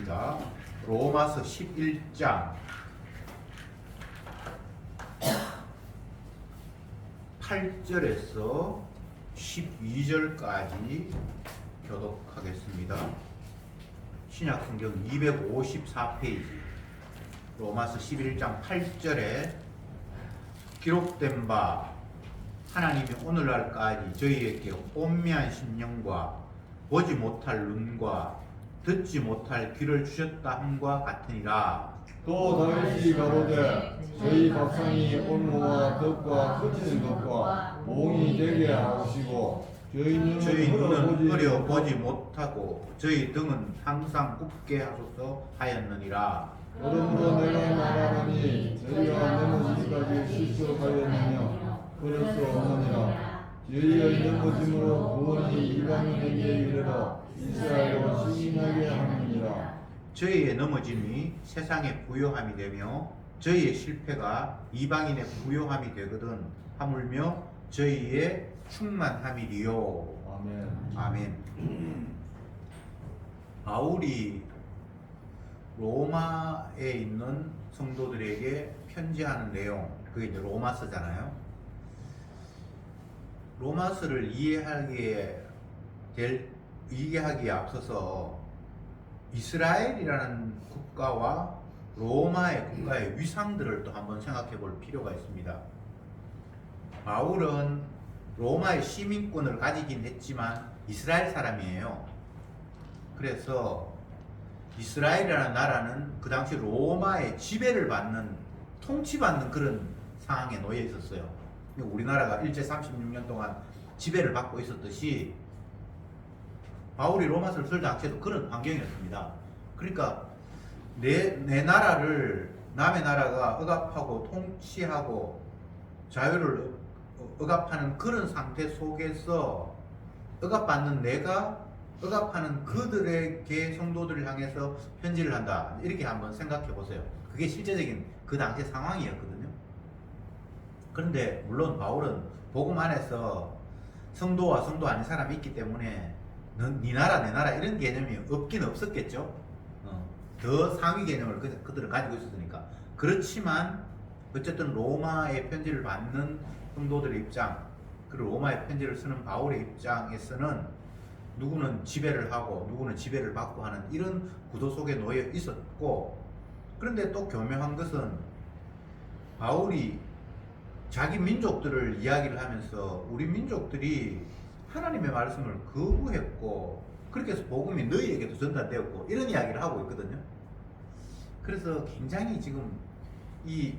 하겠습니다. 로마서 11장 8절에서 12절까지 교독하겠습니다. 신약성경 254페이지 로마서 11장 8절에 기록된 바 하나님이 오늘날까지 저희에게 혼미한 심령과 보지 못할 눈과 듣지 못할 귀를 주셨다 함과 같으니라. 또 다윗이 가로되 저희 밥상이 올무와 덕과 그치는 것과 몽이 되게 하시고 저희 눈은 흐려 보지 못하고 저희 등은 항상 굽게 하소서 하였느니라. 그러므로 내가 말하노니 저희가 넘어지기까지 실족하였느냐 그럴 수 없느니라. 저희의 넘어짐으로 구원이 이방인에게 이르러 이스라엘로 시인하게 하느니라. 저희의 넘어짐이 세상의 부요함이 되며 저희의 실패가 이방인의 부요함이 되거든 하물며 저희의 충만함이리요. 아멘. 아멘. 바울이 로마에 있는 성도들에게 편지하는 내용, 그게 이제 로마서잖아요. 로마서를 이해하기에 앞서서 이스라엘이라는 국가와 로마의 국가의 위상들을 또 한번 생각해 볼 필요가 있습니다. 바울은 로마의 시민권을 가지긴 했지만 이스라엘 사람이에요. 그래서 이스라엘이라는 나라는 그 당시 로마의 지배를 받는, 통치받는 그런 상황에 놓여 있었어요. 우리나라가 일제 36년 동안 지배를 받고 있었듯이 바울이 로마서를 쓸 당시에도 그런 환경이었습니다. 그러니까 내 나라를 남의 나라가 억압하고 통치하고 자유를 억압하는 그런 상태 속에서 억압받는 내가 억압하는 그들에게 성도들을 향해서 편지를 한다. 이렇게 한번 생각해 보세요. 그게 실제적인 그 당시 상황이었거든요. 그런데 물론 바울은 복음 안에서 성도와 성도 아닌 사람이 있기 때문에 네 나라 내 나라 이런 개념이 없긴 없었겠죠. 더 상위 개념을 그들은 가지고 있었으니까. 그렇지만 어쨌든 로마의 편지를 받는 성도들의 입장, 그리고 로마의 편지를 쓰는 바울의 입장에서는 누구는 지배를 하고 누구는 지배를 받고 하는 이런 구도 속에 놓여 있었고, 그런데 또 교묘한 것은 바울이 자기 민족들을 이야기를 하면서 우리 민족들이 하나님의 말씀을 거부했고 그렇게 해서 복음이 너희에게도 전달되었고 이런 이야기를 하고 있거든요. 그래서 굉장히 지금 이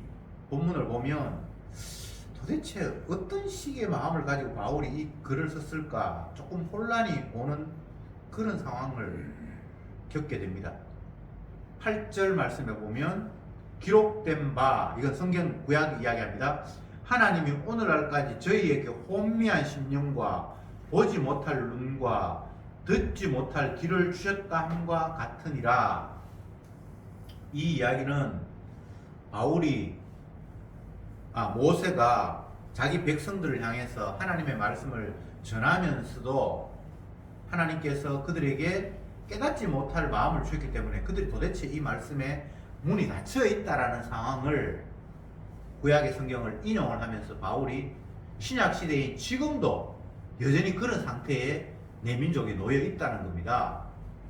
본문을 보면 도대체 어떤 식의 마음을 가지고 바울이 이 글을 썼을까 조금 혼란이 오는 그런 상황을 겪게 됩니다. 8절 말씀에 보면 기록된 바, 이건 성경 구약 이야기합니다. 하나님이 오늘날까지 저희에게 혼미한 심령과 보지 못할 눈과 듣지 못할 귀를 주셨다 함과 같으니라. 이 이야기는 모세가 자기 백성들을 향해서 하나님의 말씀을 전하면서도 하나님께서 그들에게 깨닫지 못할 마음을 주셨기 때문에 그들이 도대체 이 말씀에 문이 닫혀 있다라는 상황을 구약의 성경을 인용을 하면서 바울이 신약 시대인 지금도 여전히 그런 상태에 내 민족이 놓여 있다는 겁니다.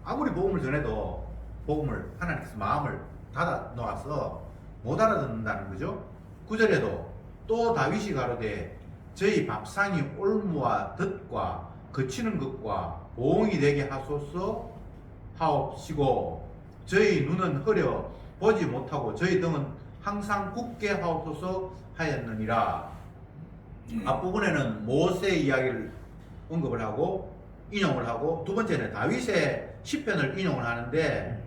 아무리 복음을 전해도 복음을 하나님께서 마음을 닫아 놓아서 못 알아듣는다는 거죠. 9절에도 또 다윗이 가로되 저희 밥상이 올무와 덫과 거치는 것과 보응이 되게 하소서 하옵시고 저희 눈은 흐려 보지 못하고 저희 등은 항상 굳게 하옵소서 하였느니라. 앞부분에는 모세 이야기를 언급을 하고 인용을 하고, 두 번째는 다윗의 시편을 인용을 하는데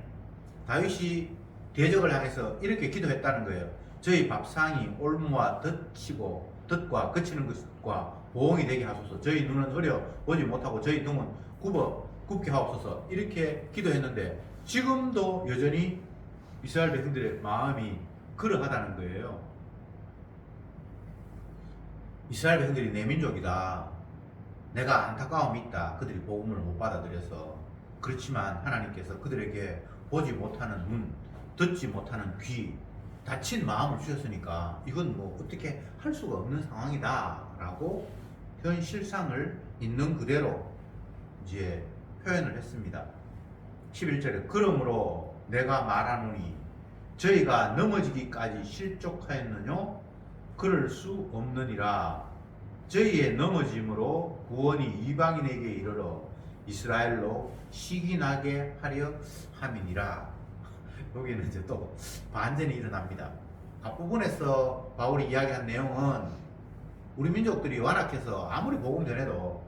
다윗이 대적을 향해서 이렇게 기도했다는 거예요. 저희 밥상이 올무와 덫과 거치는 것과 보응이 되게 하소서. 저희 눈은 흐려 보지 못하고 저희 등은 굽게 하옵소서. 이렇게 기도했는데 지금도 여전히 이스라엘 백성들의 마음이 그러하다는 거예요. 이스라엘 백성들이 내 민족이다. 내가 안타까움이 있다. 그들이 복음을 못 받아들여서. 그렇지만 하나님께서 그들에게 보지 못하는 눈, 듣지 못하는 귀, 다친 마음을 주셨으니까 이건 뭐 어떻게 할 수가 없는 상황이다 라고 현 실상을 있는 그대로 이제 표현을 했습니다. 11절에 그러므로 내가 말하노니 저희가 넘어지기까지 실족하였느뇨 그럴 수 없느니라. 저희의 넘어짐으로 구원이 이방인에게 이르러 이스라엘로 시기나게 하려 함이니라. 여기는 이제 또 반전이 일어납니다. 앞부분에서 바울이 이야기한 내용은 우리 민족들이 완악해서 아무리 복음 전해도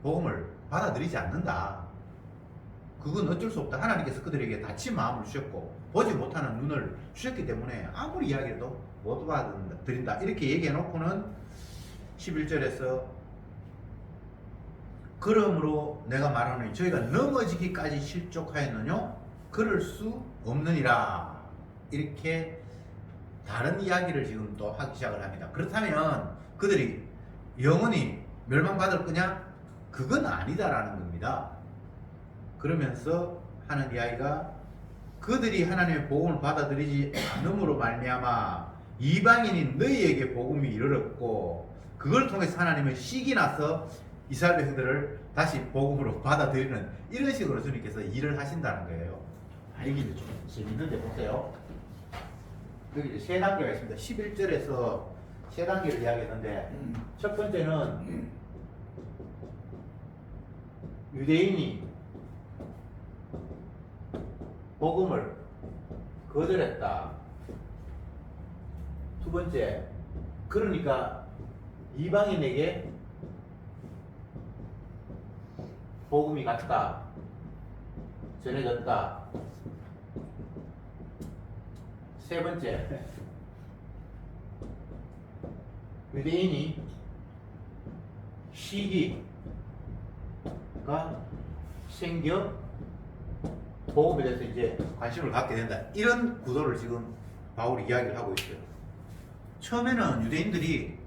복음을 받아들이지 않는다. 그건 어쩔 수 없다. 하나님께서 그들에게 다친 마음을 주셨고 보지 못하는 눈을 주셨기 때문에 아무리 이야기해도 못 받아들인다. 이렇게 얘기해 놓고는 11절에서 그러므로 내가 말하노니 저희가 넘어지기까지 실족하였느뇨 그럴 수 없느니라. 이렇게 다른 이야기를 지금 또 하기 시작을 합니다. 그렇다면 그들이 영원히 멸망받을 거냐? 그건 아니다라는 겁니다. 그러면서 하는 이야기가 그들이 하나님의 복음을 받아들이지 않음으로 말미암아 이방인이 너희에게 복음이 이르렀고 그걸 통해서 하나님은 시기 나서 이스라엘 백성들을 다시 복음으로 받아들이는 이런 식으로 주님께서 일을 하신다는 거예요. 이게 좀 재밌는데 보세요. 여기 이제 세 단계가 있습니다. 11절에서 세 단계를 이야기했는데 첫 번째는 유대인이 복음을 거절했다. 두 번째, 그러니까 이방인에게 복음이 갔다, 전해졌다. 세 번째, 유대인이 시기가 생겨 복음에 대해서 이제 관심을 갖게 된다. 이런 구도를 지금 바울이 이야기를 하고 있어요. 처음에는 유대인들이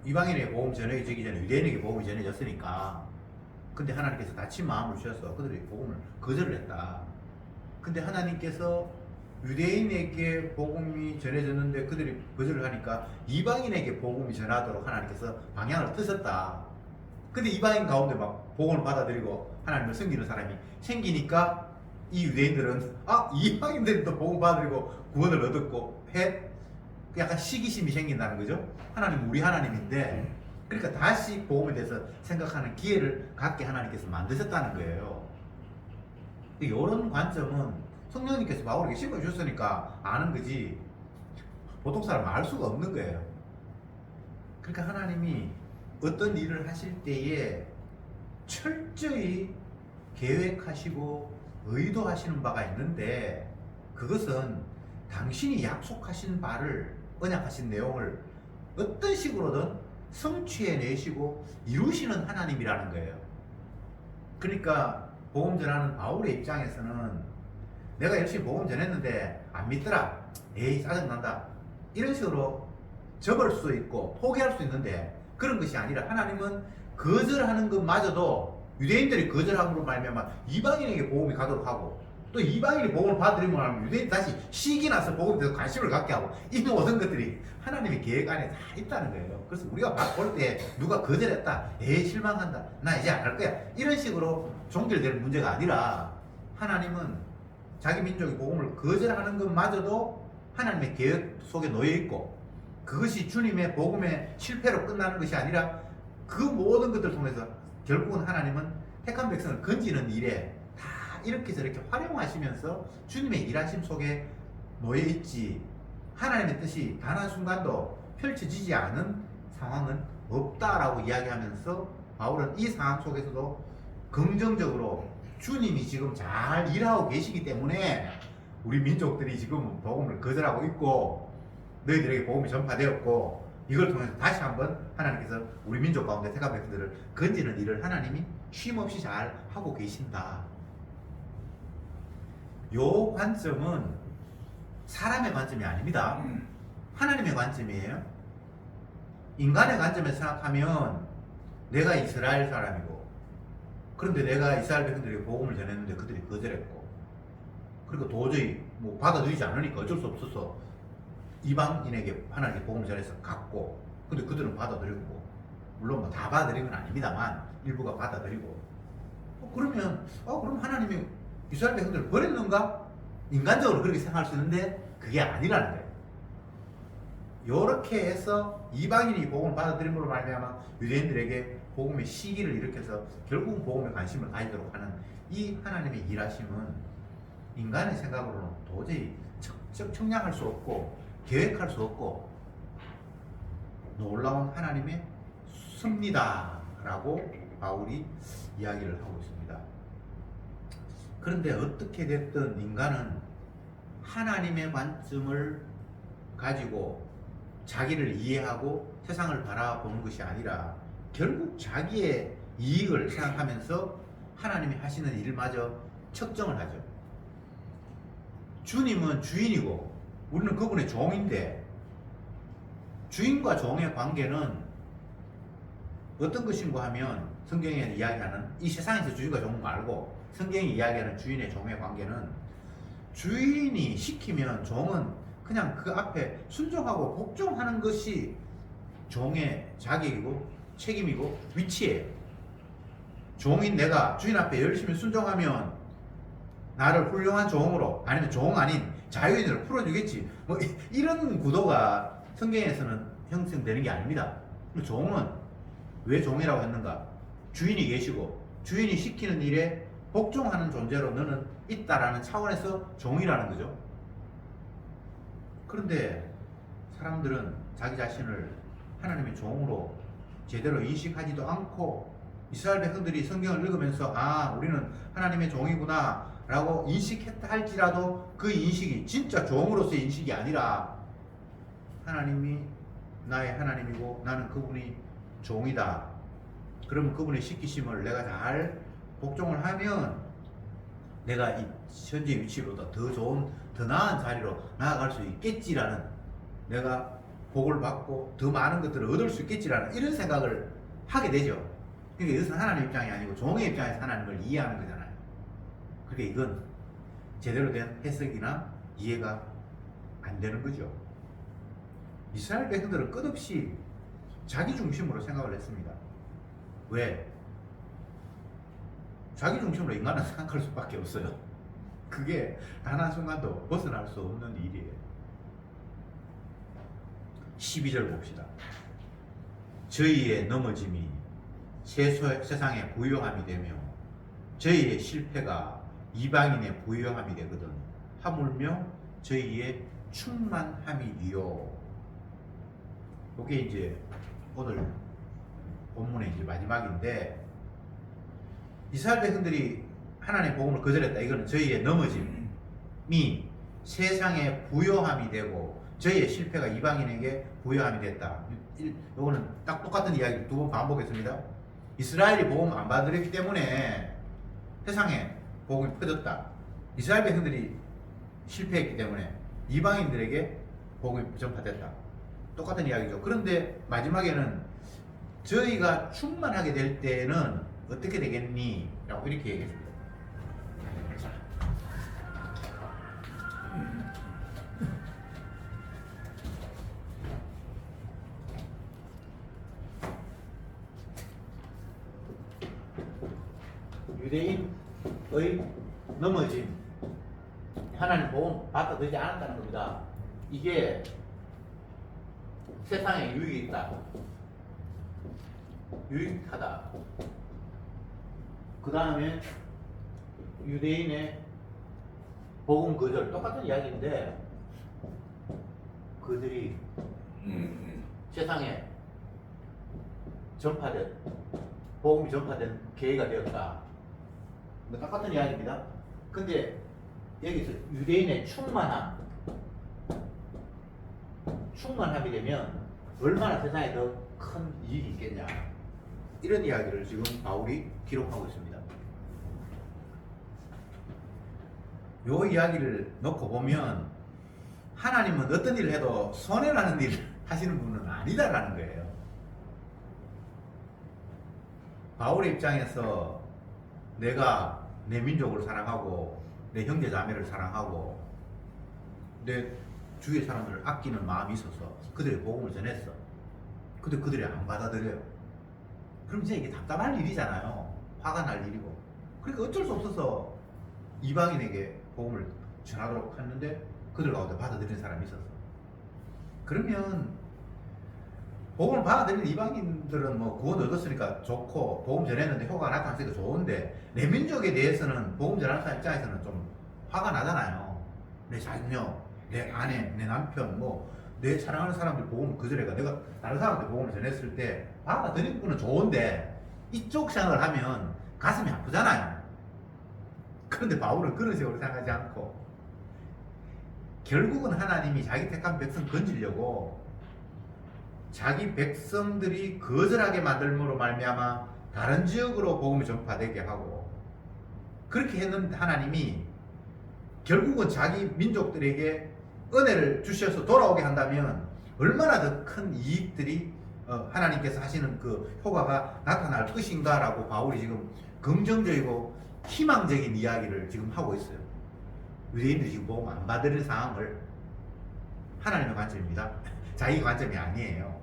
이방인에게 복음 전해지기 전에 유대인에게 복음이 전해졌으니까 근데 하나님께서 다친 마음을 주셔서 그들이 복음을 거절을 했다. 근데 하나님께서 유대인에게 복음이 전해졌는데 그들이 거절을 하니까 이방인에게 복음이 전하도록 하나님께서 방향을 트셨다. 근데 이방인 가운데 막 복음을 받아들이고 하나님을 섬기는 사람이 생기니까 이 유대인들은 이방인들도 복음 받아들이고 구원을 얻었고 약간 시기심이 생긴다는 거죠. 하나님은 우리 하나님인데 그러니까 다시 복음에 대해서 생각하는 기회를 갖게 하나님께서 만드셨다는 거예요. 이런 관점은 성령님께서 바울에게 심어주셨으니까 아는 거지 보통 사람은 알 수가 없는 거예요. 그러니까 하나님이 어떤 일을 하실 때에 철저히 계획하시고 의도하시는 바가 있는데 그것은 당신이 약속하신 바를 언약하신 내용을 어떤 식으로든 성취해내시고 이루시는 하나님이라는 거예요. 그러니까 복음 전하는 바울의 입장에서는 내가 열심히 복음 전했는데 안 믿더라, 에이 짜증난다, 이런 식으로 접을 수 있고 포기할 수 있는데 그런 것이 아니라 하나님은 거절하는 것마저도 유대인들이 거절함으로 말미암아 이방인에게 복음이 가도록 하고 또 이방인이 복음을 받으려면 유대인이 다시 시기 나서 복음에 대해서 관심을 갖게 하고 이 모든 것들이 하나님의 계획 안에 다 있다는 거예요. 그래서 우리가 막 볼 때 누가 거절했다, 에이 실망한다, 나 이제 안 할 거야, 이런 식으로 종결되는 문제가 아니라 하나님은 자기 민족이 복음을 거절하는 것마저도 하나님의 계획 속에 놓여 있고 그것이 주님의 복음의 실패로 끝나는 것이 아니라 그 모든 것들을 통해서 결국은 하나님은 택한 백성을 건지는 일에 다 이렇게 저렇게 활용하시면서 주님의 일하심 속에 놓여있지 하나님의 뜻이 단 한순간도 펼쳐지지 않은 상황은 없다라고 이야기하면서 바울은 이 상황 속에서도 긍정적으로 주님이 지금 잘 일하고 계시기 때문에 우리 민족들이 지금 복음을 거절하고 있고 너희들에게 복음이 전파되었고 이걸 통해서 다시 한번 하나님께서 우리 민족 가운데 택한 백성들을 건지는 일을 하나님이 쉼없이 잘 하고 계신다. 요 관점은 사람의 관점이 아닙니다. 하나님의 관점이에요. 인간의 관점에서 생각하면 내가 이스라엘 사람이고 그런데 내가 이스라엘 백성들에게 복음을 전했는데 그들이 거절했고, 그리고 도저히 뭐 받아들이지 않으니까 어쩔 수 없어서 이방인에게 하나님께 복음을 전해서 갔고, 근데 그들은 받아들였고, 물론 뭐 다 받아들인 건 아닙니다만 일부가 받아들이고, 그러면 그럼 하나님이 이스라엘 백성들을 버렸는가? 인간적으로 그렇게 생각할 수 있는데 그게 아니라는 거예요. 이렇게 해서 이방인이 복음을 받아들임으로 말미암아 유대인들에게 복음의 시기를 일으켜서 결국은 복음에 관심을 가지도록 하는 이 하나님의 일하심은 인간의 생각으로는 도저히 청량할 수 없고 계획할 수 없고 놀라운 하나님의 섭리다라고 바울이 이야기를 하고 있습니다. 그런데 어떻게 됐든 인간은 하나님의 관점을 가지고 자기를 이해하고 세상을 바라보는 것이 아니라 결국 자기의 이익을 생각하면서 하나님이 하시는 일마저 측정을 하죠. 주님은 주인이고 우리는 그분의 종인데, 주인과 종의 관계는 어떤 것인가 하면 성경에 이야기하는 이 세상에서 주인과 종 말고 성경이 이야기하는 주인의 종의 관계는, 주인이 시키면 종은 그냥 그 앞에 순종하고 복종하는 것이 종의 자격이고 책임이고 위치예요. 종인 내가 주인 앞에 열심히 순종하면 나를 훌륭한 종으로, 아니면 종 아닌 자유인으로 풀어주겠지, 뭐 이런 구도가 성경에서는 형성되는 게 아닙니다. 종은 왜 종이라고 했는가? 주인이 계시고 주인이 시키는 일에 복종하는 존재로 너는 있다라는 차원에서 종이라는 거죠. 그런데 사람들은 자기 자신을 하나님의 종으로 제대로 인식하지도 않고, 이스라엘 백성들이 성경을 읽으면서 우리는 하나님의 종이구나 라고 인식했다 할지라도 그 인식이 진짜 종으로서의 인식이 아니라 하나님이 나의 하나님이고 나는 그분이 종이다. 그러면 그분의 시키심을 내가 잘 복종을 하면 내가 이 현재 위치보다 더 좋은, 더 나은 자리로 나아갈 수 있겠지라는, 내가 복을 받고 더 많은 것들을 얻을 수 있겠지라는 이런 생각을 하게 되죠. 그러니까 이것은 하나님 입장이 아니고 종의 입장에서 하나님을 이해하는 거잖아요. 그러니까 이건 제대로 된 해석이나 이해가 안 되는 거죠. 이스라엘 백성들은 끝없이 자기 중심으로 생각을 했습니다. 왜? 자기 중심으로 인간은 생각할 수밖에 없어요. 그게 단 한순간도 벗어날 수 없는 일이에요. 12절 봅시다. 저희의 넘어짐이 세상의 부요함이 되며 저희의 실패가 이방인의 부요함이 되거든 하물며 저희의 충만함이요. 이게 이제 오늘 본문의 이제 마지막인데, 이스라엘 백성들이 하나님의 복음을 거절했다. 이거는 저희의 넘어짐이 세상의 부요함이 되고 저희의 실패가 이방인에게 부요함이 됐다. 이거는 딱 똑같은 이야기를 두 번 반복했습니다. 이스라엘이 복음 안 받았기 때문에 세상에 복음이 퍼졌다. 이스라엘 백성들이 실패했기 때문에 이방인들에게 복음이 전파됐다. 똑같은 이야기죠. 그런데 마지막에는 저희가 충만하게 될 때는 어떻게 되겠니? 라고 이렇게 얘기했습니다. 유대인의 넘어짐, 하나님 복음 받아들이지 않았다는 겁니다. 이게 세상에 유익이 있다, 유익하다. 그 다음에 유대인의 복음 거절, 똑같은 이야기인데 그들이 세상에 전파된, 복음이 전파된 계기가 되었다. 똑같은 이야기입니다. 근데 여기서 유대인의 충만함이 되면 얼마나 세상에 더 큰 이익이 있겠냐, 이런 이야기를 지금 바울이 기록하고 있습니다. 요 이야기를 놓고 보면 하나님은 어떤 일을 해도 손해나는 일을 하시는 분은 아니다라는 거예요. 바울의 입장에서 내가 내 민족을 사랑하고 내 형제 자매를 사랑하고 내 주위의 사람들을 아끼는 마음이 있어서 그들의 복음을 전했어. 근데 그들이 안 받아들여요. 그럼 이제 이게 답답할 일이잖아요. 화가 날 일이고. 그러니까 어쩔 수 없어서 이방인에게 복음을 전하도록 했는데 그들 가운데 받아들이는 사람이 있었어. 그러면 복음을 받아들이는 이방인들은 뭐 구원 얻었으니까 좋고 복음 전했는데 효과가 나타났으니까 좋은데 내 민족에 대해서는 복음 전하는 사람 입장에서는 좀 화가 나잖아요. 내 자녀, 내 아내, 내 남편, 뭐 내 사랑하는 사람들 복음을 거절해가 내가 다른 사람한테 복음을 전했을 때 받아들이는 거는 좋은데 이쪽 생각을 하면 가슴이 아프잖아요. 그런데 바울은 그런 식으로 생각하지 않고 결국은 하나님이 자기 택한 백성 건지려고 자기 백성들이 거절하게 만들므로 말미암아 다른 지역으로 복음이 전파되게 하고 그렇게 했는데 하나님이 결국은 자기 민족들에게 은혜를 주셔서 돌아오게 한다면 얼마나 더 큰 이익들이 하나님께서 하시는 그 효과가 나타날 것인가라고 바울이 지금 긍정적이고 희망적인 이야기를 지금 하고 있어요. 유대인들이 지금 복음 안 받을 상황을 하나님의 관점입니다. 자기 관점이 아니에요.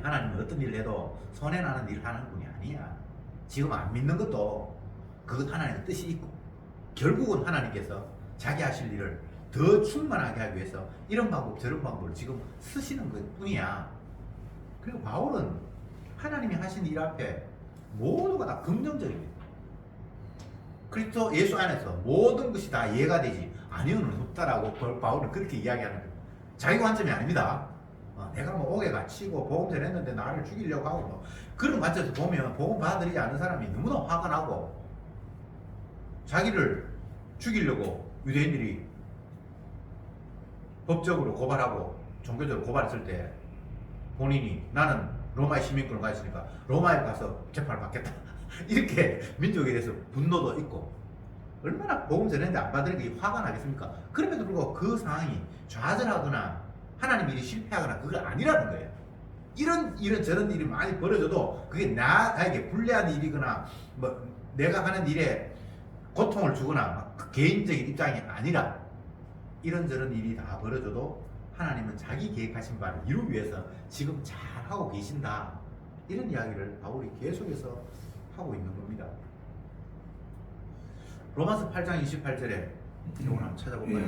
하나님은 어떤 일을 해도 손해나는 일을 하는 분이 아니야. 지금 안 믿는 것도 그것 하나님의 뜻이 있고 결국은 하나님께서 자기 하실 일을 더 충만하게 하기 위해서 이런 방법 저런 방법을 지금 쓰시는 것 뿐이야. 그리고 바울은 하나님이 하신 일 앞에 모두가 다 긍정적입니다. 그리스도 예수 안에서 모든 것이 다 이해가 되지 아니오는 없다라고 바울은 그렇게 이야기하는 거예요. 자기 관점이 아닙니다. 내가 뭐 옥에 갇히고 복음 전했는데 나를 죽이려고 하고 뭐 그런 관점에서 보면 복음 받아들이지 않는 사람이 너무나 화가 나고 자기를 죽이려고 유대인들이 법적으로 고발하고 종교적으로 고발했을 때 본인이 나는 로마의 시민권을 가졌으니까 로마에 가서 재판을 받겠다 이렇게 민족에 대해서 분노도 있고 얼마나 복음 전했는데 안 받으니까 화가 나겠습니까? 그럼에도 불구하고 그 상황이 좌절하거나 하나님 일이 실패하거나 그거 아니라는 거예요. 이런 저런 일이 많이 벌어져도 그게 나에게 불리한 일이거나 뭐 내가 하는 일에 고통을 주거나 그 개인적인 입장이 아니라 이런저런 일이 다 벌어져도 하나님은 자기 계획하신 바를 이루기 위해서 지금 잘 하고 계신다. 이런 이야기를 바울이 계속해서 하고 있는 겁니다. 로마서 8장 28절에 이걸 한번 찾아볼까요?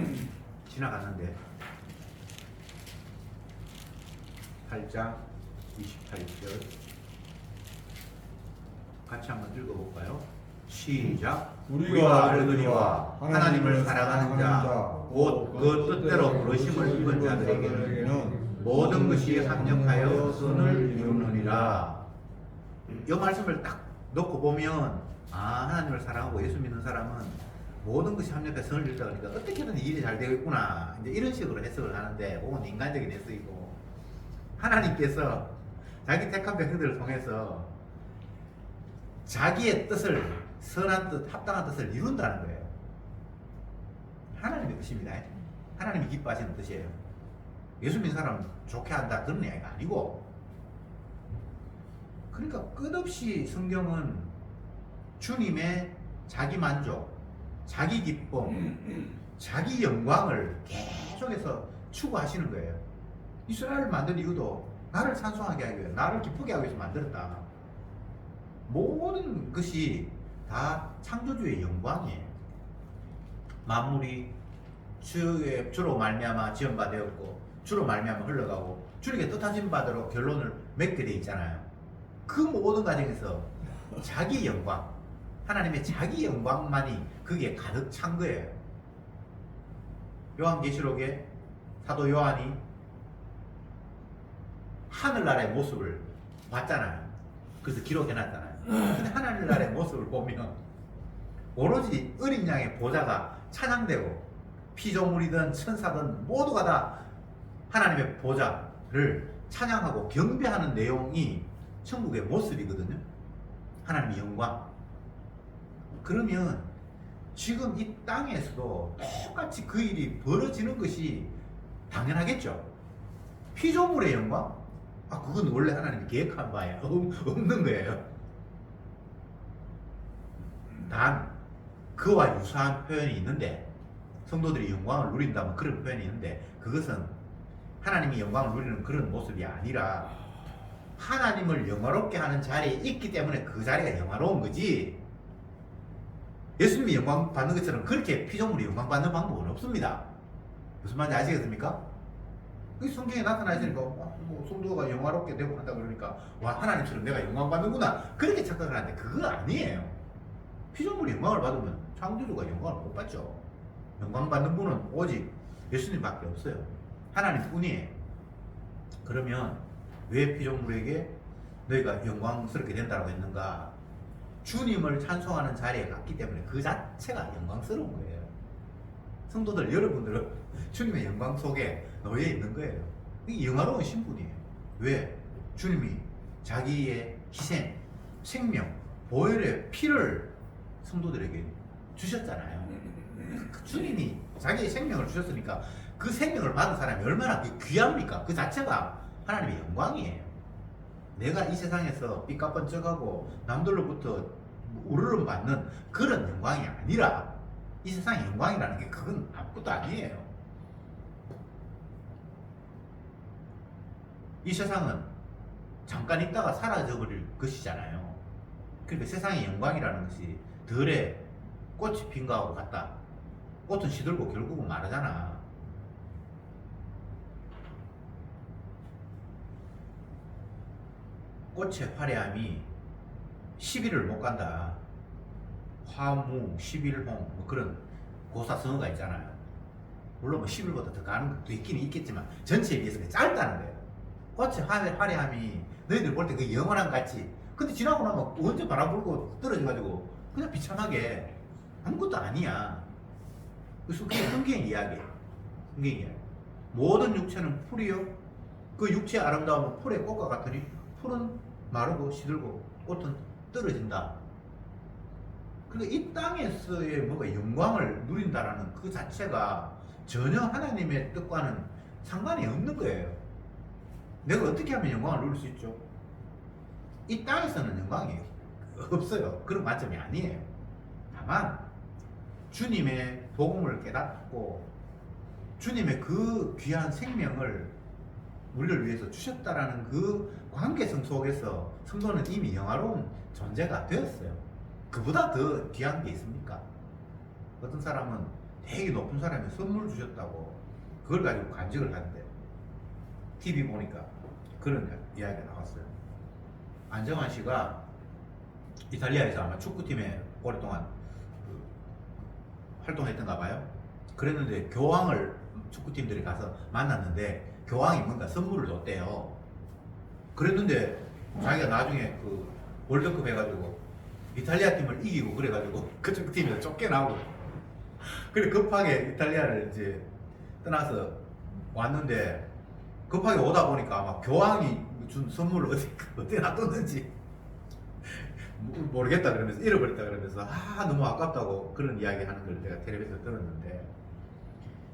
지나갔는데 8장 28절 같이 한번 읽어볼까요? 시작. 우리가 알거니와 하나님을 사랑하는 자 곧 그 뜻대로 부르심을 입은 자들에게는 모든 것이 합력하여 선을 이루느니라. 이 말씀을 딱 놓고 보면 하나님을 사랑하고 예수 믿는 사람은 모든 것이 합력해 선을 이루다 그러니까 어떻게든 일이 잘 되겠구나 이제 이런 식으로 해석을 하는데 그건 인간적인 해석이고 하나님께서 자기 택한 백성들을 통해서 자기의 뜻을 선한 뜻, 합당한 뜻을 이룬다는 거예요. 하나님의 뜻입니다. 하나님이 기뻐하시는 뜻이에요. 예수 믿는 사람 좋게 한다 그런 이야기가 아니고 그러니까 끝없이 성경은 주님의 자기 만족, 자기 기쁨, 자기 영광을 계속해서 추구하시는 거예요. 이스라엘을 만든 이유도 나를 찬송하게 하기 위해 나를 기쁘게 하기 위해서 만들었다. 모든 것이 다 창조주의 영광이에요. 만물이 주로 말미암아 지은 바 되었고 주로 말미암아 흘러가고 주님의 뜻하신 바대로 결론을 맺게 돼 있잖아요. 그 모든 과정에서 자기 영광, 하나님의 자기 영광만이 그게 가득 찬 거예요. 요한계시록에 사도 요한이 하늘나라의 모습을 봤잖아요. 그래서 기록해놨잖아요. 근데 하늘나라의 모습을 보면 오로지 어린 양의 보좌가 찬양되고 피조물이든 천사든 모두가 다 하나님의 보좌를 찬양하고 경배하는 내용이 천국의 모습이거든요. 하나님의 영광. 그러면 지금 이 땅에서도 똑같이 그 일이 벌어지는 것이 당연하겠죠. 피조물의 영광? 그건 원래 하나님이 계획한 바에 없는 거예요. 단 그와 유사한 표현이 있는데, 성도들이 영광을 누린다면 그런 표현이 있는데, 그것은 하나님이 영광을 누리는 그런 모습이 아니라 하나님을 영화롭게 하는 자리에 있기 때문에 그 자리가 영화로운 거지, 예수님이 영광 받는 것처럼 그렇게 피조물이 영광 받는 방법은 없습니다. 무슨 말인지 아시겠습니까? 그 성경에 나타나 있으니까 뭐 성도가 영화롭게 되고 한다 그러니까 와, 하나님처럼 내가 영광 받는구나 그렇게 착각을 하는데 그거 아니에요. 피조물이 영광을 받으면 창조주가 영광을 못 받죠. 영광 받는 분은 오직 예수님밖에 없어요. 하나님뿐이에요. 그러면 왜 피조물에게 너희가 영광스럽게 된다고 했는가? 주님을 찬송하는 자리에 갔기 때문에 그 자체가 영광스러운 거예요. 성도들 여러분들은 주님의 영광 속에 놓여 있는 거예요. 이게 영화로운 신분이에요. 왜? 주님이 자기의 희생, 생명, 보혈의 피를 성도들에게 주셨잖아요. 그 주님이 자기의 생명을 주셨으니까 그 생명을 받은 사람이 얼마나 귀합니까? 그 자체가 하나님의 영광이에요. 내가 이 세상에서 삐까뻔쩍하고 남들로부터 우르름 받는 그런 영광이 아니라 이 세상의 영광이라는 게 그건 아무것도 아니에요. 이 세상은 잠깐 있다가 사라져버릴 것이잖아요. 그러니까 세상의 영광이라는 것이 들에 꽃이 핀 거하고 같다. 꽃은 시들고 결국은 마르잖아. 꽃의 화려함이 시비를 못 간다. 화무, 십일홍 뭐 그런 고사성어가 있잖아요. 물론 뭐 10일보다 더 가는 것도 있긴 있겠지만 전체에 비해서 짧다는 거예요. 꽃의 화려함이 너희들 볼 때 그 영원한 가치. 근데 지나고 나면 언제 바람 불고 떨어져가지고 그냥 비참하게 아무것도 아니야. 그래서 그게 성경의 이야기예요. 성경의 이야기. 모든 육체는 풀이요. 그 육체의 아름다움은 풀의 꽃과 같으니 풀은 마르고 시들고 꽃은 떨어진다. 그러니까 이 땅에서의 뭔가 영광을 누린다라는 그 자체가 전혀 하나님의 뜻과는 상관이 없는 거예요. 내가 어떻게 하면 영광을 누릴 수 있죠? 이 땅에서는 영광이 없어요. 그런 관점이 아니에요. 다만 주님의 복음을 깨닫고 주님의 그 귀한 생명을 우리를 위해서 주셨다라는 그 관계성 속에서 성도는 이미 영화로운 존재가 되었어요. 그보다 더 귀한 게 있습니까? 어떤 사람은 되게 높은 사람이 선물 주셨다고 그걸 가지고 간직을 하는데 TV 보니까 그런 이야기가 나왔어요. 안정환 씨가 이탈리아에서 아마 축구팀에 오랫동안 활동했던가 봐요. 그랬는데 교황을 축구팀들이 가서 만났는데 교황이 뭔가 선물을 줬대요. 그랬는데 자기가 나중에 그 월드컵 해가지고 이탈리아 팀을 이기고 그래가지고 그쪽 팀에서 쫓겨나고 그래 급하게 이탈리아를 이제 떠나서 왔는데 급하게 오다 보니까 아마 교황이 준 선물을 어디 놔뒀는지 모르겠다 그러면서 잃어버렸다 그러면서 너무 아깝다고 그런 이야기 하는 걸 내가 텔레비전에서 들었는데,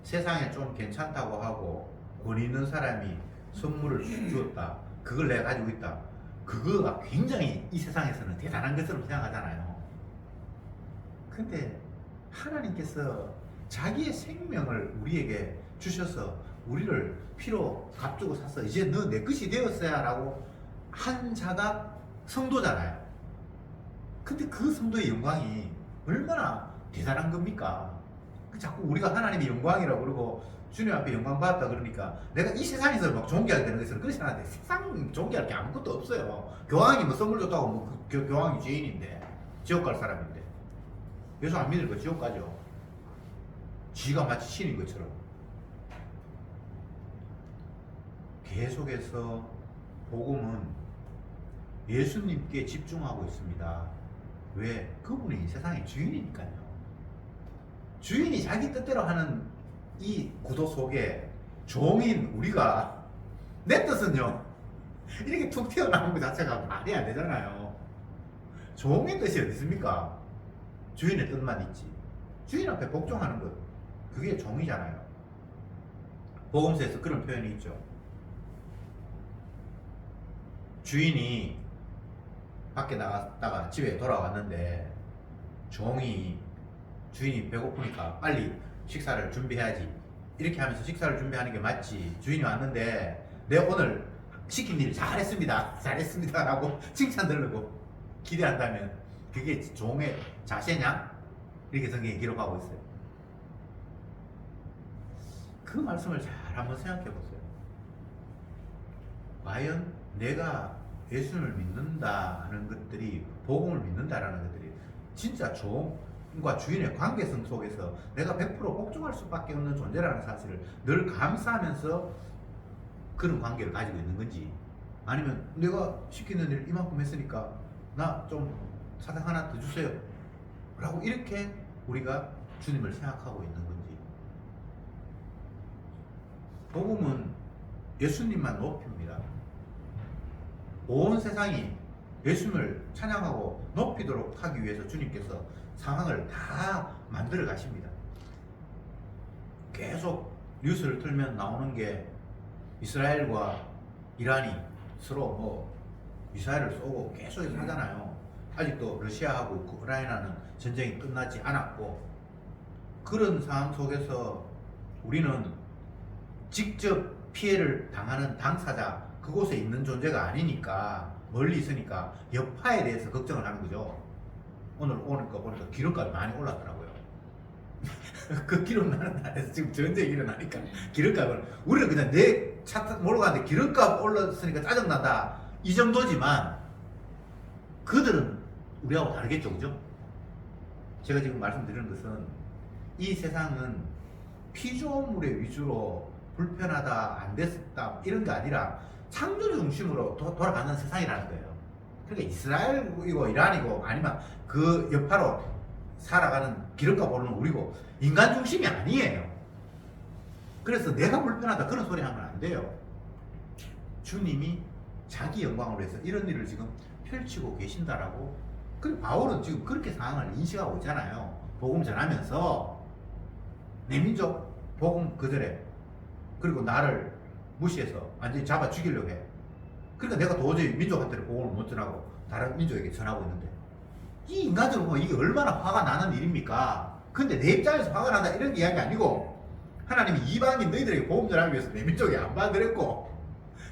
세상에 좀 괜찮다고 하고 권위 있는 사람이 선물을 주었다, 그걸 내가 가지고 있다, 그거가 굉장히 이 세상에서는 대단한 것처럼 생각하잖아요. 근데 하나님께서 자기의 생명을 우리에게 주셔서 우리를 피로 값주고 사서 이제 너 내 것이 되었어야 라고 한 자가 성도잖아요. 근데 그 성도의 영광이 얼마나 대단한 겁니까? 자꾸 우리가 하나님의 영광이라고 그러고 주님 앞에 영광 받았다 그러니까 내가 이 세상에서 막 존귀하게 되는 것은 그렇지 않은데, 세상 존귀할 게 아무것도 없어요. 교황이 뭐 선물 줬다고 뭐 교황이 죄인인데, 지옥 갈 사람인데, 예수 안 믿으니까 지옥 가죠. 지가 마치 신인 것처럼. 계속해서 복음은 예수님께 집중하고 있습니다. 왜? 그분이 세상의 주인이니까요. 주인이 자기 뜻대로 하는 이 구도 속에 종인 우리가 내 뜻은요 이렇게 툭 튀어나오는 것 자체가 말이 안 되잖아요. 종의 뜻이 어디 있습니까? 주인의 뜻만 있지. 주인 앞에 복종하는 것, 그게 종이잖아요. 복음서에서 그런 표현이 있죠. 주인이 밖에 나갔다가 집에 돌아왔는데 종이 주인이 배고프니까 빨리 식사를 준비해야지 이렇게 하면서 식사를 준비하는 게 맞지. 주인이 왔는데 내가 오늘 시킨 일 잘했습니다 잘했습니다 라고 칭찬 들으고 기대한다면 그게 종의 자세냐? 이렇게 성경에 기록하고 있어요. 그 말씀을 잘 한번 생각해 보세요. 과연 내가 예수님을 믿는다는 것들이, 복음을 믿는다라는 것들이 진짜 종과 주인의 관계성 속에서 내가 100% 복종할 수밖에 없는 존재라는 사실을 늘 감사하면서 그런 관계를 가지고 있는 건지, 아니면 내가 시키는 일 이만큼 했으니까 나 좀 사탕 하나 더 주세요 라고 이렇게 우리가 주님을 생각하고 있는 건지. 복음은 예수님만 높입니다. 온 세상이 예수님을 찬양하고 높이도록 하기 위해서 주님께서 상황을 다 만들어 가십니다. 계속 뉴스를 틀면 나오는 게 이스라엘과 이란이 서로 뭐 미사일을 쏘고 계속해서 하잖아요. 아직도 러시아하고 우크라이나는 전쟁이 끝나지 않았고, 그런 상황 속에서 우리는 직접 피해를 당하는 당사자, 그곳에 있는 존재가 아니니까, 멀리 있으니까 여파에 대해서 걱정을 하는 거죠. 오늘 오니까 보니까 기름값이 많이 올랐더라고요. 그 기름 나는 나라에서 지금 전쟁이 일어나니까 기름값을, 우리는 그냥 내 차 몰고 가는데 기름값 올랐으니까 짜증난다 이 정도지만, 그들은 우리하고 다르겠죠, 그죠? 제가 지금 말씀드리는 것은 이 세상은 피조물의 위주로 불편하다, 안 됐다 이런 게 아니라 창조 중심으로 돌아가는 세상이라는 거예요. 그러니까 이스라엘이고 이란이고 아니면 그 여파로 살아가는 기름값 오르는 우리고 인간 중심이 아니에요. 그래서 내가 불편하다 그런 소리 하면 안 돼요. 주님이 자기 영광으로 해서 이런 일을 지금 펼치고 계신다라고. 그리고 바울은 지금 그렇게 상황을 인식하고 있잖아요. 복음 전하면서 내 민족 복음 그들에, 그리고 나를 무시해서 완전히 잡아 죽이려고 해. 그러니까 내가 도저히 민족한테는 복음을 못 전하고 다른 민족에게 전하고 있는데, 이 인간적으로 보면 이게 얼마나 화가 나는 일입니까? 근데 내 입장에서 화가 난다 이런 이야기 아니고, 하나님이 이방인 너희들에게 복음 전하기 위해서 내 민족에 안 받아들였고,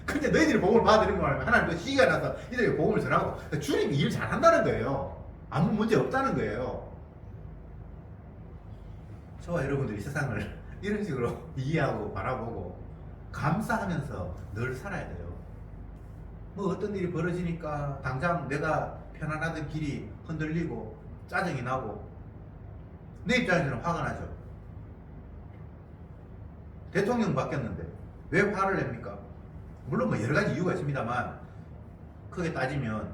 근데 너희들이 복음을 받아들인 거라면 하나님도 희가 나서 이들에게 복음을 전하고, 그러니까 주님이 일 잘한다는 거예요. 아무 문제 없다는 거예요. 저와 여러분들이 세상을 이런 식으로 이해하고 바라보고 감사하면서 늘 살아야 돼요. 뭐 어떤 일이 벌어지니까 당장 내가 편안하던 길이 흔들리고 짜증이 나고 내 입장에서는 화가 나죠. 대통령 바뀌었는데 왜 화를 냅니까? 물론 뭐 여러 가지 이유가 있습니다만, 크게 따지면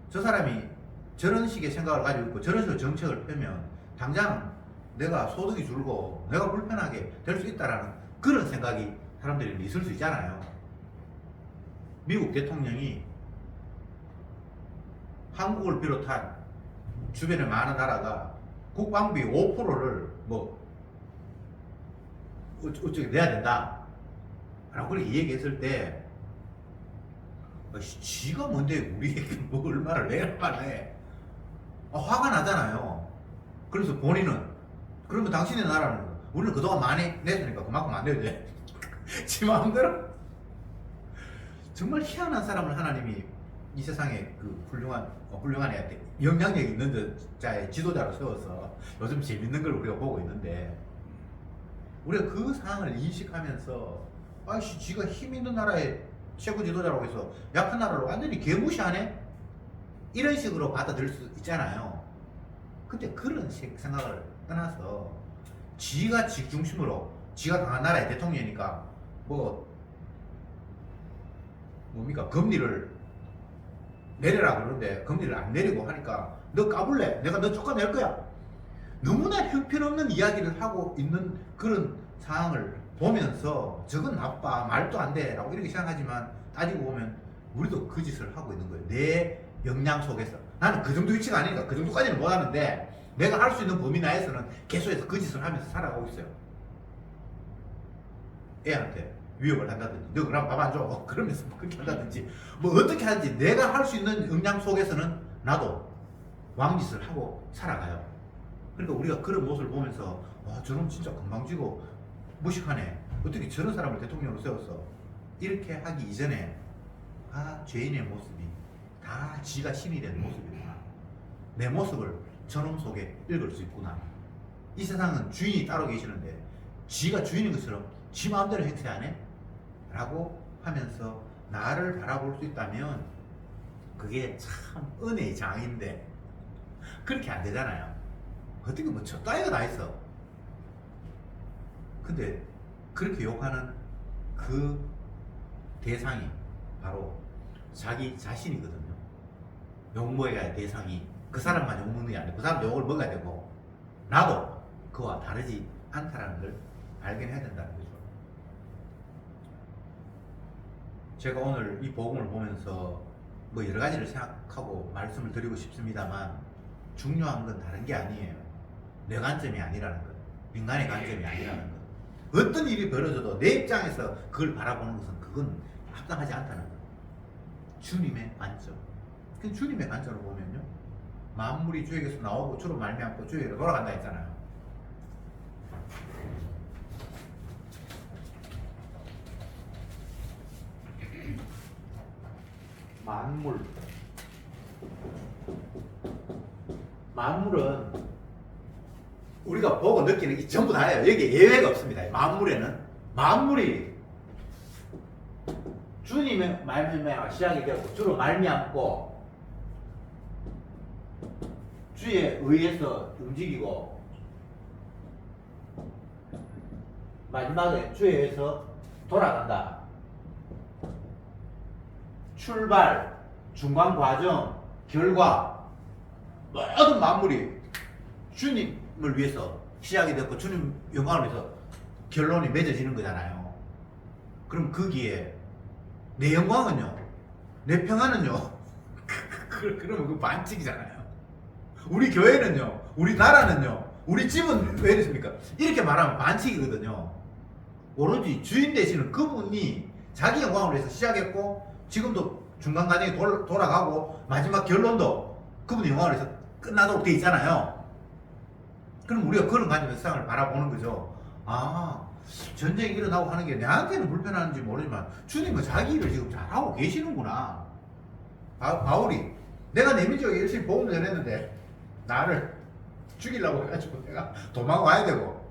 저 사람이 저런 식의 생각을 가지고 있고 저런 식으로 정책을 펴면 당장 내가 소득이 줄고 내가 불편하게 될 수 있다라는 그런 생각이 사람들이 있을 수 있잖아요. 미국 대통령이 한국을 비롯한 주변의 많은 나라가 국방비 5%를 뭐 어쩌게 내야 된다 라고 그렇게 얘기했을 때, 지가 뭔데 우리에게 뭐 얼마를 왜 얼마나 해? 화가 나잖아요. 그래서 본인은, 그러면 당신의 나라는 우리는 그동안 많이 냈으니까 그만큼 안 내도 돼. 지 마음대로. 정말 희한한 사람을 하나님이 이 세상에 그 훌륭한 애한테 영향력이 있는 자의 지도자로 세워서 요즘 재밌는 걸 우리가 보고 있는데, 우리가 그 상황을 인식하면서 아이씨 지가 힘 있는 나라의 최고 지도자라고 해서 약한 나라를 완전히 개무시하네? 이런 식으로 받아들일 수 있잖아요. 근데 그런 생각을 떠나서 지가 지 중심으로, 지가 강한 나라의 대통령이니까 뭡니까 금리를 내려라 그러는데 금리를 안 내리고 하니까 너 까불래? 내가 너 쫓아낼 거야. 너무나 형편없는 이야기를 하고 있는 그런 상황을 보면서 저건 나빠, 말도 안 돼 라고 이렇게 생각하지만, 따지고 보면 우리도 그 짓을 하고 있는 거예요. 내 역량 속에서. 나는 그 정도 위치가 아니니까 그 정도까지는 못 하는데, 내가 할 수 있는 범위 내에서는 계속해서 그 짓을 하면서 살아가고 있어요. 애한테 위협을 한다든지, 너 그럼 밥 안 줘 그러면서 그렇게 한다든지, 뭐 어떻게 하든지 내가 할 수 있는 역량 속에서는 나도 왕짓을 하고 살아가요. 그러니까 우리가 그런 모습을 보면서 와, 저놈 진짜 건방지고 무식하네. 어떻게 저런 사람을 대통령으로 세웠어? 이렇게 하기 이전에 죄인의 모습이 다 지가 신이 된 모습이구나. 내 모습을 저놈 속에 읽을 수 있구나. 이 세상은 주인이 따로 계시는데 지가 주인인 것처럼 지 마음대로 행세 안 해? 라고 하면서 나를 바라볼 수 있다면 그게 참 은혜의 장인데 그렇게 안 되잖아요. 어떻게 뭐 저 따위가 다 있어. 근데 그렇게 욕하는 그 대상이 바로 자기 자신이거든요. 욕먹어야 할 대상이 그 사람만 욕먹는 게 아니고 그 사람 욕을 먹어야 되고 나도 그와 다르지 않다는 걸 발견해야 된다는 거죠. 제가 오늘 이 복음을 보면서 뭐 여러 가지를 생각하고 말씀을 드리고 싶습니다만 중요한 건 다른 게 아니에요. 내 관점이 아니라는 것, 인간의 관점이 아니라는 것. 어떤 일이 벌어져도 내 입장에서 그걸 바라보는 것은 그건 합당하지 않다는 것. 주님의 관점. 그 주님의 관점으로 보면요, 만물이 주에게서 나오고 주로 말미암고 주에게로 돌아간다 했잖아요. 만물은 우리가 보고 느끼는 게 전부 다예요. 여기 예외가 없습니다. 만물이 주님의 말미암아 시작이 되었고 주로 말미암고 주에 의해서 움직이고 마지막에 주에 의해서 돌아간다. 출발, 중간 과정, 결과, 모든 만물이 주님을 위해서 시작이 됐고 주님 영광을 위해서 결론이 맺어지는 거잖아요. 그럼 거기에 내 영광은요, 내 평안은요, 그러면 그 반칙이잖아요. 우리 교회는요, 우리 나라는요, 우리 집은 왜 이렇습니까? 이렇게 말하면 반칙이거든요. 오로지 주인 되시는 그분이 자기 영광을 위해서 시작했고 지금도 중간 과정이 돌아가고 마지막 결론도 그분의 영광을 위해서 끝나도록 돼 있잖아요. 그럼 우리가 그런 관점에서 세상을 바라보는 거죠. 전쟁이 일어나고 하는 게 내한테는 불편한지 모르지만 주님은 자기 일을 지금 잘하고 계시는구나. 바울이 내가 내민족에게 열심히 복음을 전했는데 나를 죽이려고 해가지고 내가 도망가야 되고,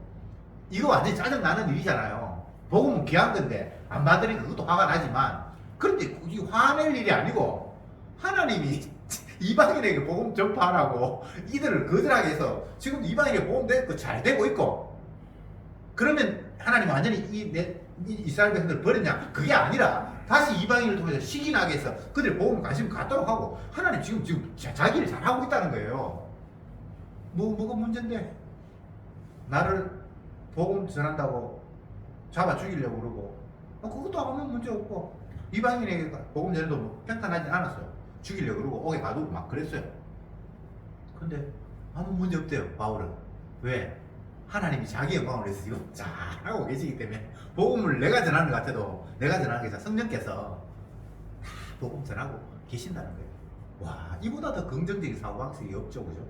이거 완전히 짜증나는 일이잖아요. 복음은 귀한 건데 안 받으니까 그것도 화가 나지만, 그런데 이 화낼 일이 아니고 하나님이 이방인에게 복음 전파하라고 이들을 거절하게 해서 지금 이방인에게 복음 잘 되고 있고, 그러면 하나님 완전히 이 이스라엘 백성들을 버렸냐? 그게 아니라 다시 이방인을 통해서 시기나게 해서 그들의 복음 관심 갖도록 하고, 하나님 지금 자기 일 잘하고 있다는 거예요. 뭐가 문제인데? 나를 복음 전한다고 잡아 죽이려고 그러고, 그것도 하면 문제 없고, 이방인에게 복음 전해도 뭐 평탄하지 않았어요. 죽이려고 그러고 옥에 가두고 막 그랬어요. 근데 아무 문제 없대요, 바울은. 왜? 하나님이 자기 영광을 위해서 지금 잘하고 계시기 때문에 복음을 내가 전하는 것 같아도 내가 전하는 게 아니라 성령께서 다 복음 전하고 계신다는 거예요. 와, 이보다 더 긍정적인 사고방식이 없죠, 그죠?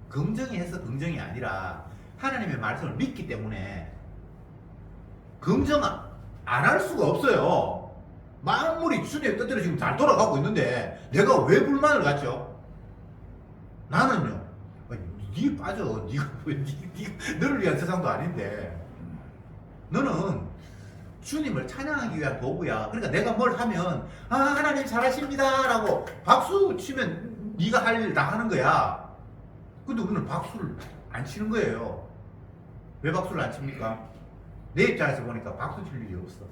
긍정이 해서 긍정이 아니라 하나님의 말씀을 믿기 때문에 긍정 안 할 수가 없어요. 만물이 주님의 뜻대로 지금 잘 돌아가고 있는데 내가 왜 불만을 갖죠? 나는요, 니 빠져. 너를 위한 세상도 아닌데 너는 주님을 찬양하기 위한 도구야. 그러니까 내가 뭘 하면 하나님 잘하십니다 라고 박수 치면 네가 할 일 다 하는 거야. 근데 우리는 박수를 안 치는 거예요. 왜 박수를 안 칩니까? 내 입장에서 보니까 박수 칠 일이 없어.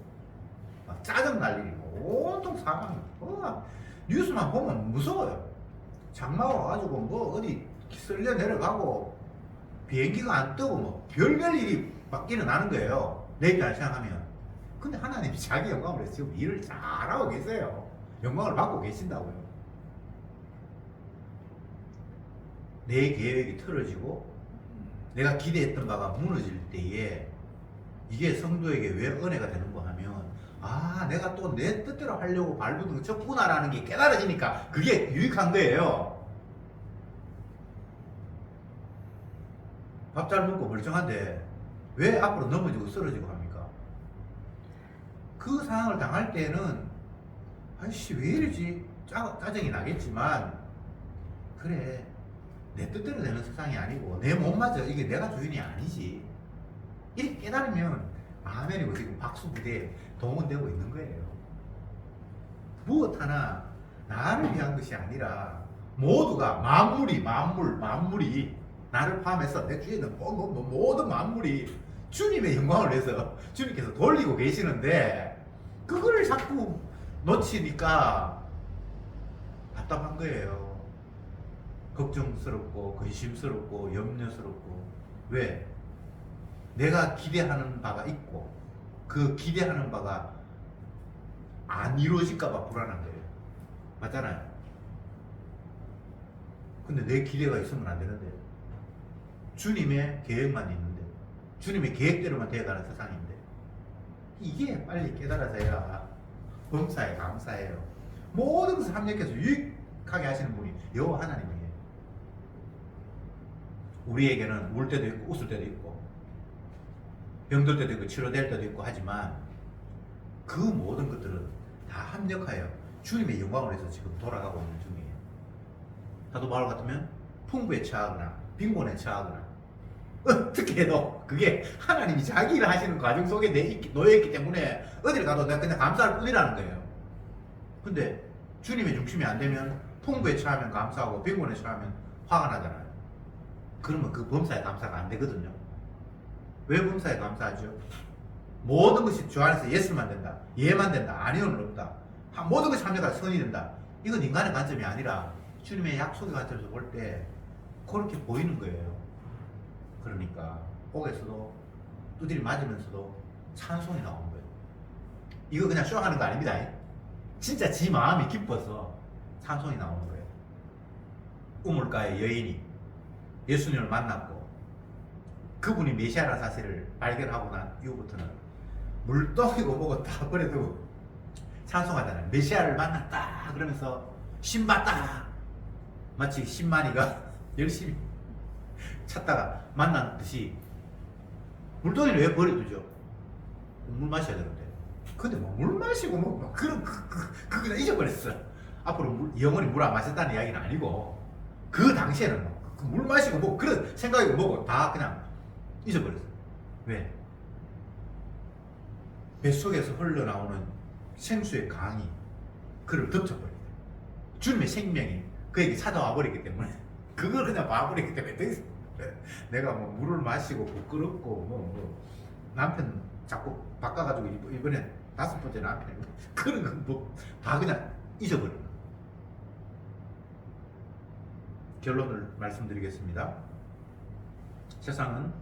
막 짜증 날 일이 온통 사람이 뉴스만 보면 무서워요. 장마가 와가지고 뭐 어디 쓸려 내려가고 비행기가 안 뜨고 뭐 별별 일이 막 일어나는 거예요. 내 입장을 생각하면. 근데 하나님이 자기 영광을 위해서 지금 일을 잘하고 계세요. 영광을 받고 계신다고요. 내 계획이 틀어지고 내가 기대했던 바가 무너질 때에 이게 성도에게 왜 은혜가 되는가 하면, 내가 또 내 뜻대로 하려고 발부둥 쳤구나라는 게 깨달아지니까 그게 유익한 거예요. 밥 잘 먹고 멀쩡한데 왜 앞으로 넘어지고 쓰러지고 합니까? 그 상황을 당할 때는 아이씨 왜 이러지 짜증이 나겠지만 그래 내 뜻대로 되는 세상이 아니고 내 몸마저 이게 내가 주인이 아니지 이렇게 깨달으면 아멘이고 지금 박수부대에 동원되고 있는 거예요. 무엇 하나 나를 위한 것이 아니라 모두가 만물이 나를 포함해서 내 주위에 있는 모든 만물이 주님의 영광을 위해서 주님께서 돌리고 계시는데 그거를 자꾸 놓치니까 답답한 거예요. 걱정스럽고 근심스럽고 염려스럽고. 왜? 내가 기대하는 바가 있고 그 기대하는 바가 안 이루어질까 봐 불안한 거예요. 맞잖아요. 근데 내 기대가 있으면 안 되는데 주님의 계획만 있는데 주님의 계획대로만 되어가는 세상인데 이게 빨리 깨달아져야 범사에 감사해요. 모든 것을 합력해서 유익하게 하시는 분이 여호와 하나님이에요. 우리에게는 울 때도 있고 웃을 때도 있고 병들 때도 있고 치료될 때도 있고 하지만 그 모든 것들은 다 합력하여 주님의 영광을 위해서 지금 돌아가고 있는 중이에요. 사도 바울 같으면 풍부에 처하거나 빈곤에 처하거나 어떻게 해도 그게 하나님이 자기 일을 하시는 과정 속에 놓여있기 때문에 어딜 가도 내가 그냥 감사할 뿐이라는 거예요. 근데 주님의 중심이 안 되면 풍부에 처하면 감사하고 빈곤에 처하면 화가 나잖아요. 그러면 그 범사에 감사가 안 되거든요. 왜 범사에 감사하죠? 모든 것이 주 안에서 예스만 된다, 예만 된다, 아니오는 없다, 모든 것이 합력하여 선이 된다. 이건 인간의 관점이 아니라 주님의 약속의 관점에서 볼 때 그렇게 보이는 거예요. 그러니까 옥에서도 두드리 맞으면서도 찬송이 나오는 거예요. 이거 그냥 쇼하는 거 아닙니다. 진짜 지 마음이 기뻐서 찬송이 나오는 거예요. 우물가의 여인이 예수님을 만났고 그분이 메시아라는 사실을 발견하고 난 이후부터는 물동이고 뭐고 다 버려두고 찬송하잖아요. 메시아를 만났다 그러면서 신받다, 마치 신만이가 열심히 찾다가 만났듯이 물동이를 왜 버려두죠? 물 마셔야 되는데. 근데 뭐 물 마시고 뭐 그런 그거 그냥 잊어버렸어. 앞으로 영원히 물 안 마셨다는 이야기는 아니고 그 당시에는 뭐 물 마시고 뭐 그런 생각이고 뭐고 다 그냥 잊어버렸어. 왜? 뱃속에서 흘러나오는 생수의 강이 그를 덮쳐버렸대. 주님의 생명이 그에게 찾아와 버렸기 때문에 그걸 그냥 봐버렸기 때문에 더 이상 내가 뭐 물을 마시고 부끄럽고 뭐 남편 자꾸 바꿔가지고 이번에 5번째 남편이 그런 건 뭐 다 그냥 잊어버려. 결론을 말씀드리겠습니다. 세상은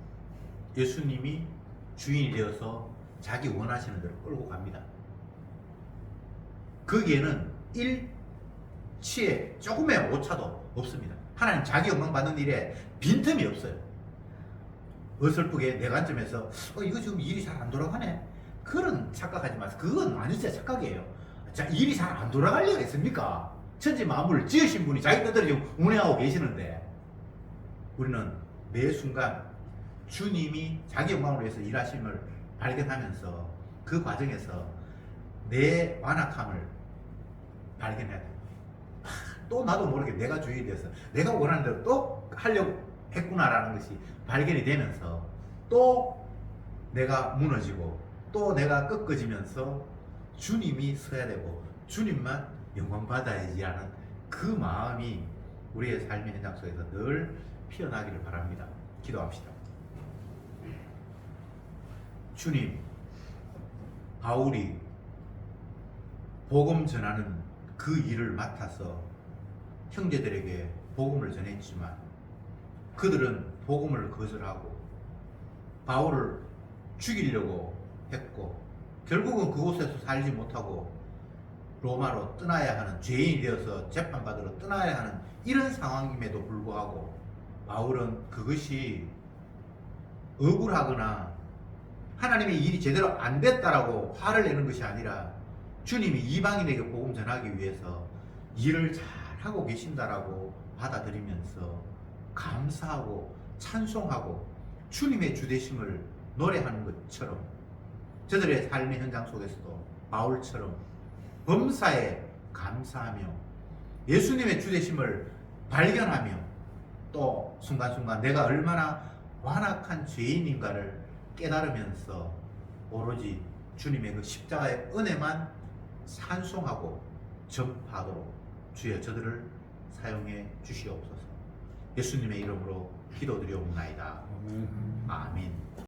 예수님이 주인이 되어서 자기 원하시는 대로 끌고 갑니다. 거기에는 일치의 조금의 오차도 없습니다. 하나님 자기 영광 받는 일에 빈틈이 없어요. 어설프게 내 관점에서 이거 지금 일이 잘 안 돌아가네, 그런 착각하지 마세요. 그건 아니죠. 착각이에요. 자, 일이 잘 안 돌아갈 리가 있습니까? 천지 만물을 지으신 분이 자기 뜻대로 지금 운행하고 계시는데 우리는 매 순간 주님이 자기 영광을 위해서 일하심을 발견하면서 그 과정에서 내 완악함을 발견해야 돼요. 또 나도 모르게 내가 주인이 돼서 내가 원하는 대로 또 하려고 했구나라는 것이 발견이 되면서 또 내가 무너지고 또 내가 꺾어지면서 주님이 서야 되고 주님만 영광 받아야지 하는 그 마음이 우리의 삶의 현장 속에서 늘 피어나기를 바랍니다. 기도합시다. 주님, 바울이 복음 전하는 그 일을 맡아서 형제들에게 복음을 전했지만 그들은 복음을 거절하고 바울을 죽이려고 했고 결국은 그곳에서 살지 못하고 로마로 떠나야 하는, 죄인이 되어서 재판받으러 떠나야 하는 이런 상황임에도 불구하고 바울은 그것이 억울하거나 하나님의 일이 제대로 안 됐다라고 화를 내는 것이 아니라 주님이 이방인에게 복음 전하기 위해서 일을 잘 하고 계신다라고 받아들이면서 감사하고 찬송하고 주님의 주되심을 노래하는 것처럼 저들의 삶의 현장 속에서도 바울처럼 범사에 감사하며 예수님의 주되심을 발견하며 또 순간순간 내가 얼마나 완악한 죄인인가를 깨달으면서 오로지 주님의 그 십자가의 은혜만 찬송하고 전파하도록 주여 저들을 사용해 주시옵소서. 예수님의 이름으로 기도드리옵나이다. 아멘. 아멘.